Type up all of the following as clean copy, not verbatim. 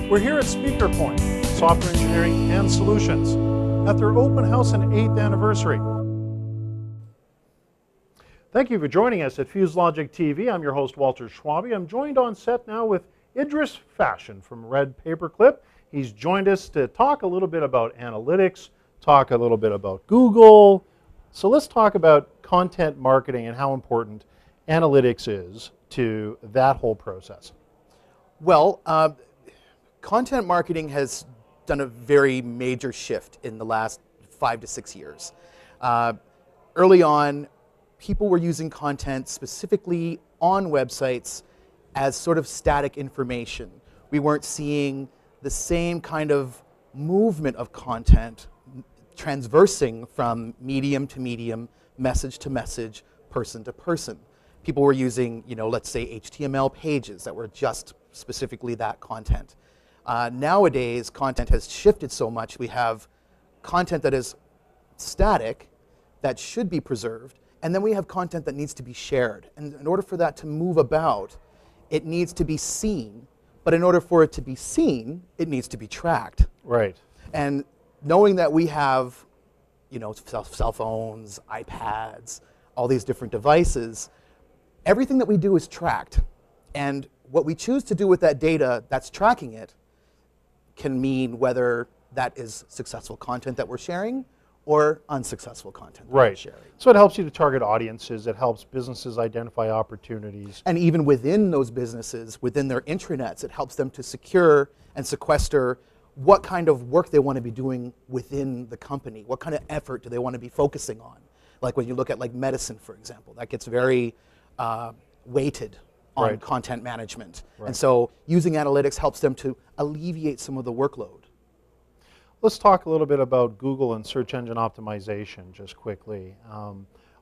We're here at Spieker Point, Software Engineering and Solutions, at their open house and 8th anniversary. Thank you for joining us at FusedLogic TV. I'm your host, Walter Schwabe. I'm joined on set now with Idris Fashan from RedPaperClip. He's joined us to talk a little bit about analytics, talk a little bit about Google. So let's talk about content marketing and how important analytics is to that whole process. Well, content marketing has done a very major shift in the last 5 to 6 years. Early on, people were using content specifically on websites as sort of static information. We weren't seeing the same kind of movement of content transversing from medium to medium, message to message, person to person. People were using, let's say HTML pages that were just specifically that content. Nowadays, content has shifted so much. We have content that is static, that should be preserved, and then we have content that needs to be shared. And in order for that to move about, it needs to be seen. But in order for it to be seen, it needs to be tracked. Right. And knowing that we have, cell phones, iPads, all these different devices, everything that we do is tracked. And what we choose to do with that data that's tracking it can mean whether that is successful content that we're sharing or unsuccessful content that we're sharing. So it helps you to target audiences. It helps businesses identify opportunities. And even within those businesses, within their intranets, it helps them to secure and sequester what kind of work they want to be doing within the company. What kind of effort do they want to be focusing on? Like when you look at medicine, for example, that gets very weighted on content management. And so using analytics helps them to alleviate some of the workload. Let's talk a little bit about Google and search engine optimization just quickly.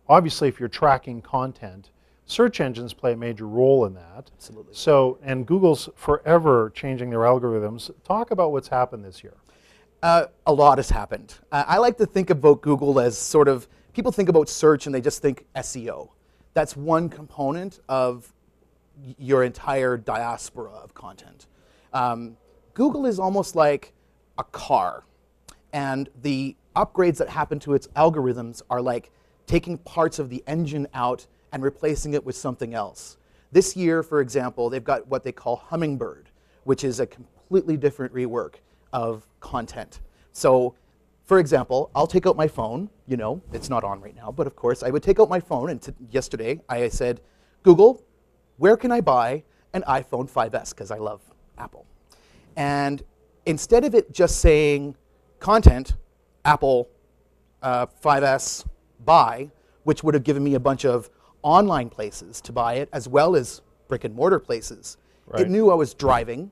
Obviously, if you're tracking content, search engines play a major role in that. Absolutely. So, and Google's forever changing their algorithms. Talk about what's happened this year. A lot has happened. I like to think about Google as sort of, people think about search and they just think SEO. That's one component of your entire diaspora of content. Google is almost like a car, and the upgrades that happen to its algorithms are like taking parts of the engine out and replacing it with something else. This year, for example, they've got what they call Hummingbird, which is a completely different rework of content. So, for example, I'll take out my phone, it's not on right now, but of course I would take out my phone, and yesterday I said, Google, where can I buy an iPhone 5S, because I love Apple. And instead of it just saying content, Apple 5S buy, which would have given me a bunch of online places to buy it, as well as brick and mortar places, it knew I was driving,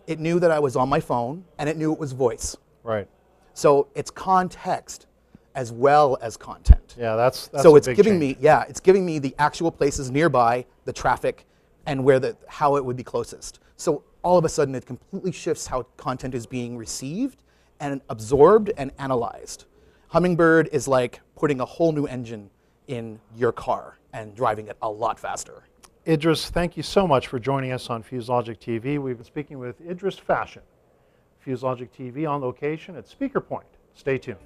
it knew that I was on my phone, and it knew it was voice. Right. So it's context as well as content. Yeah, that's so a it's big giving change. me, it's giving me the actual places nearby, the traffic, and how it would be closest. So all of a sudden it completely shifts how content is being received and absorbed and analyzed. Hummingbird is like putting a whole new engine in your car and driving it a lot faster. Idris, thank you so much for joining us on FusedLogic TV. We've been speaking with Idris Fashan, FusedLogic TV on location at Spieker Point. Stay tuned.